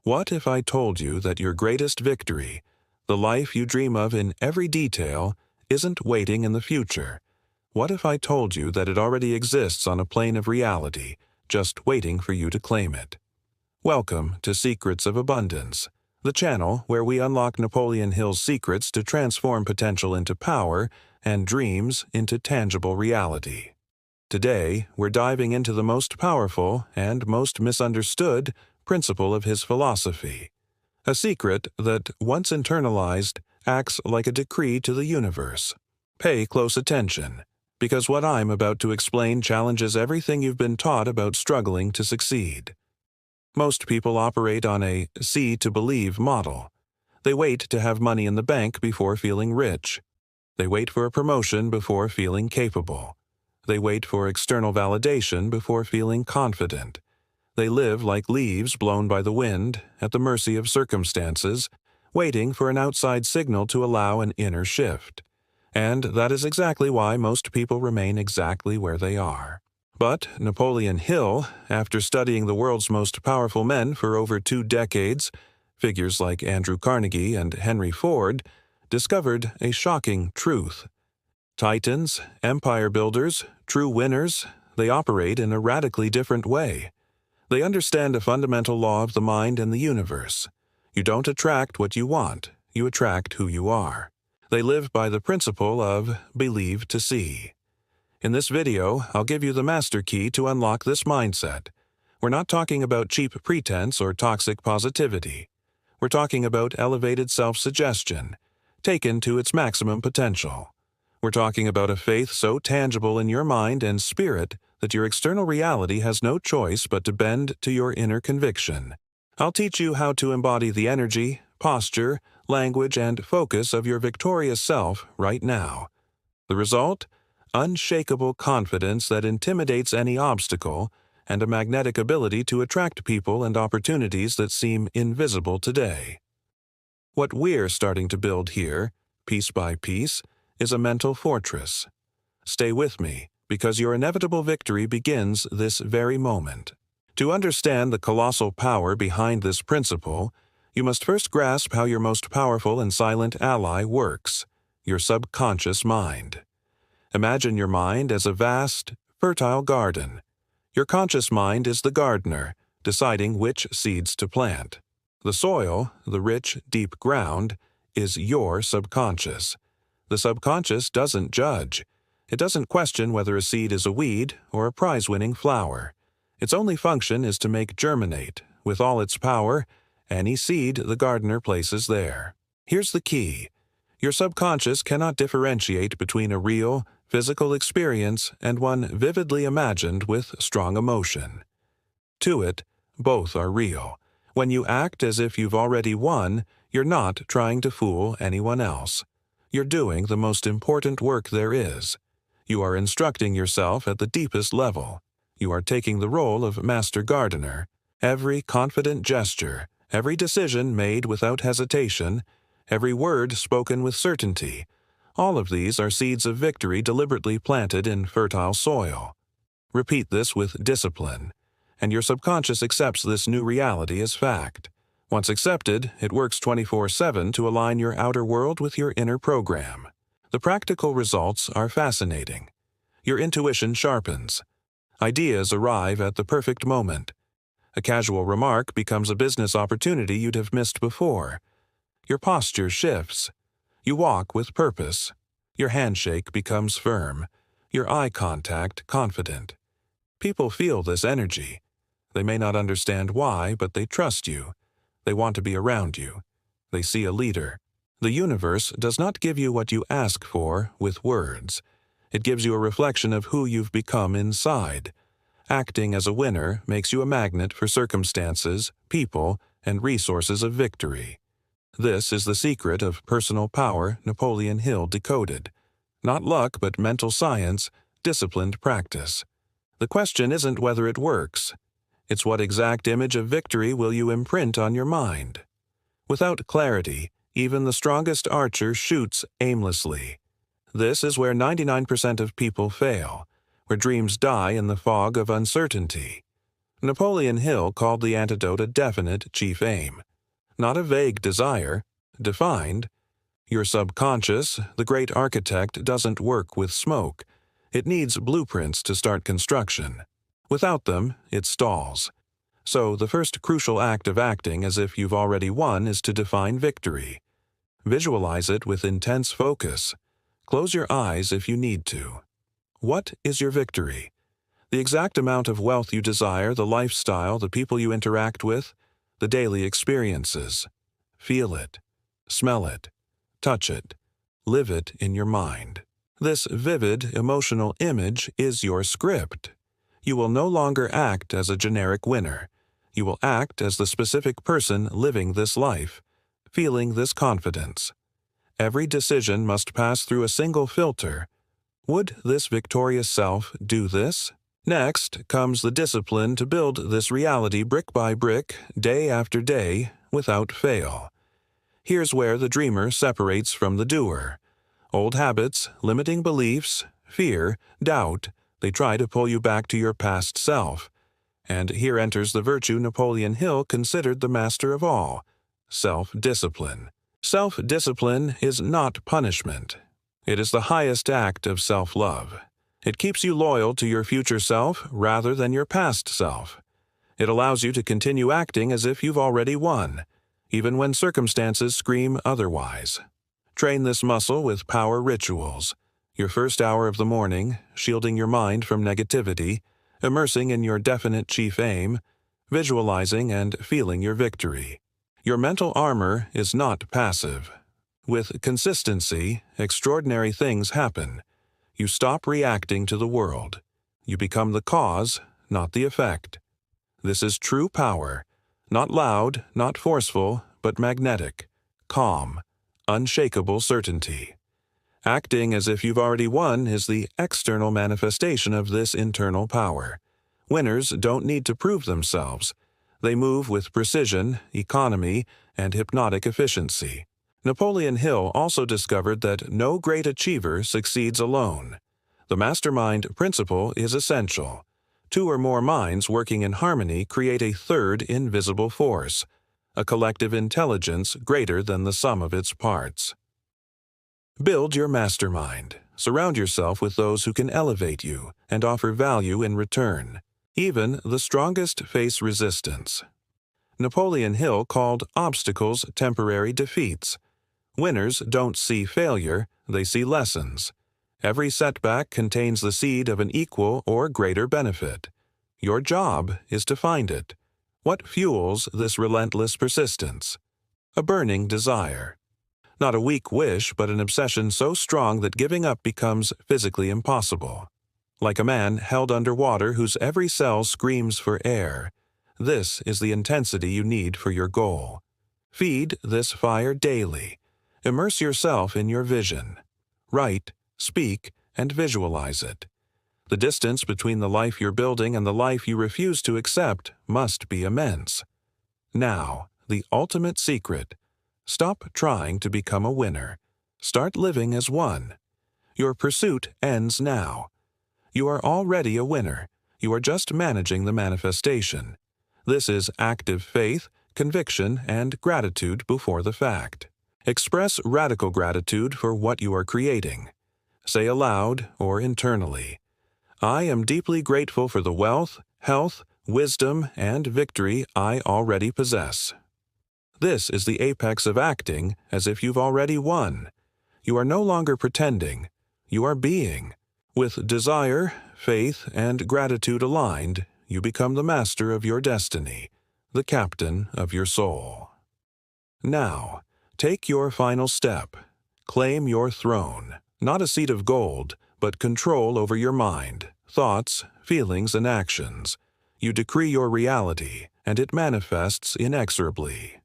What if I told you that your greatest victory, the life you dream of in every detail, isn't waiting in the future? What if I told you that it already exists on a plane of reality, just waiting for you to claim it? Welcome to Secrets of Abundance, the channel where we unlock Napoleon Hill's secrets to transform potential into power and dreams into tangible reality. Today, we're diving into the most powerful and most misunderstood principle of his philosophy, a secret that, once internalized, acts like a decree to the universe. Pay close attention, because what I'm about to explain challenges everything you've been taught about struggling to succeed. Most people operate on a see to believe model. They wait to have money in the bank before feeling rich. They wait for a promotion before feeling capable. They wait for external validation before feeling confident. They live like leaves blown by the wind, at the mercy of circumstances, waiting for an outside signal to allow an inner shift. And that is exactly why most people remain exactly where they are. But Napoleon Hill, after studying the world's most powerful men for over 2 decades, figures like Andrew Carnegie and Henry Ford, discovered a shocking truth. Titans, empire builders, true winners, they operate in a radically different way. They understand a fundamental law of the mind and the universe. You don't attract what you want, you attract who you are. They live by the principle of believe to see. In this video, I'll give you the master key to unlock this mindset. We're not talking about cheap pretense or toxic positivity. We're talking about elevated self-suggestion, taken to its maximum potential. We're talking about a faith so tangible in your mind and spirit that your external reality has no choice but to bend to your inner conviction. I'll teach you how to embody the energy, posture, language, and focus of your victorious self right now. The result? Unshakable confidence that intimidates any obstacle and a magnetic ability to attract people and opportunities that seem invisible today. What we're starting to build here, piece by piece, is a mental fortress. Stay with me, because your inevitable victory begins this very moment. To understand the colossal power behind this principle, you must first grasp how your most powerful and silent ally works, your subconscious mind. Imagine your mind as a vast, fertile garden. Your conscious mind is the gardener, deciding which seeds to plant. The soil, the rich, deep ground, is your subconscious. The subconscious doesn't judge. It doesn't question whether a seed is a weed or a prize-winning flower. Its only function is to make germinate, with all its power, any seed the gardener places there. Here's the key. Your subconscious cannot differentiate between a real, physical experience and one vividly imagined with strong emotion. To it, both are real. When you act as if you've already won, you're not trying to fool anyone else. You're doing the most important work there is. You are instructing yourself at the deepest level. You are taking the role of master gardener. Every confident gesture, every decision made without hesitation, every word spoken with certainty, all of these are seeds of victory deliberately planted in fertile soil. Repeat this with discipline, and your subconscious accepts this new reality as fact. Once accepted, it works 24/7 to align your outer world with your inner program. The practical results are fascinating. Your intuition sharpens. Ideas arrive at the perfect moment. A casual remark becomes a business opportunity you'd have missed before. Your posture shifts. You walk with purpose. Your handshake becomes firm. Your eye contact confident. People feel this energy. They may not understand why, but they trust you. They want to be around you. They see a leader. The universe does not give you what you ask for with words. It gives you a reflection of who you've become inside. Acting as a winner makes you a magnet for circumstances, people, and resources of victory. This is the secret of personal power Napoleon Hill decoded. Not luck, but mental science, disciplined practice. The question isn't whether it works. It's what exact image of victory will you imprint on your mind. Without clarity, even the strongest archer shoots aimlessly. This is where 99% of people fail, where dreams die in the fog of uncertainty. Napoleon Hill called the antidote a definite chief aim, not a vague desire, defined. Your subconscious, the great architect, doesn't work with smoke. It needs blueprints to start construction. Without them, it stalls. So the first crucial act of acting as if you've already won is to define victory. Visualize it with intense focus. Close your eyes if you need to. What is your victory? The exact amount of wealth you desire, the lifestyle, the people you interact with, the daily experiences. Feel it. Smell it. Touch it. Live it in your mind. This vivid, emotional image is your script. You will no longer act as a generic winner. You will act as the specific person living this life, feeling this confidence. Every decision must pass through a single filter. Would this victorious self do this? Next comes the discipline to build this reality brick by brick, day after day, without fail. Here's where the dreamer separates from the doer. Old habits, limiting beliefs, fear, doubt, they try to pull you back to your past self. And here enters the virtue Napoleon Hill considered the master of all: self-discipline. Self-discipline is not punishment. It is the highest act of self-love. It keeps you loyal to your future self rather than your past self. It allows you to continue acting as if you've already won, even when circumstances scream otherwise. Train this muscle with power rituals. Your first hour of the morning, shielding your mind from negativity, immersing in your definite chief aim, visualizing and feeling your victory. Your mental armor is not passive. With consistency, extraordinary things happen. You stop reacting to the world. You become the cause, not the effect. This is true power, not loud, not forceful, but magnetic, calm, unshakable certainty. Acting as if you've already won is the external manifestation of this internal power. Winners don't need to prove themselves. They move with precision, economy, and hypnotic efficiency. Napoleon Hill also discovered that no great achiever succeeds alone. The mastermind principle is essential. Two or more minds working in harmony create a third invisible force, a collective intelligence greater than the sum of its parts. Build your mastermind. Surround yourself with those who can elevate you and offer value in return. Even the strongest face resistance. Napoleon Hill called obstacles temporary defeats. Winners don't see failure, they see lessons. Every setback contains the seed of an equal or greater benefit. Your job is to find it. What fuels this relentless persistence? A burning desire. Not a weak wish, but an obsession so strong that giving up becomes physically impossible. Like a man held under water whose every cell screams for air. This is the intensity you need for your goal. Feed this fire daily. Immerse yourself in your vision. Write, speak, and visualize it. The distance between the life you're building and the life you refuse to accept must be immense. Now, the ultimate secret. Stop trying to become a winner. Start living as one. Your pursuit ends now. You are already a winner. You are just managing the manifestation. This is active faith, conviction, and gratitude before the fact. Express radical gratitude for what you are creating. Say aloud or internally, I am deeply grateful for the wealth, health, wisdom, and victory I already possess. This is the apex of acting as if you've already won. You are no longer pretending. You are being. With desire, faith, and gratitude aligned, you become the master of your destiny, the captain of your soul. Now, take your final step. Claim your throne, not a seat of gold, but control over your mind, thoughts, feelings, and actions. You decree your reality, and it manifests inexorably.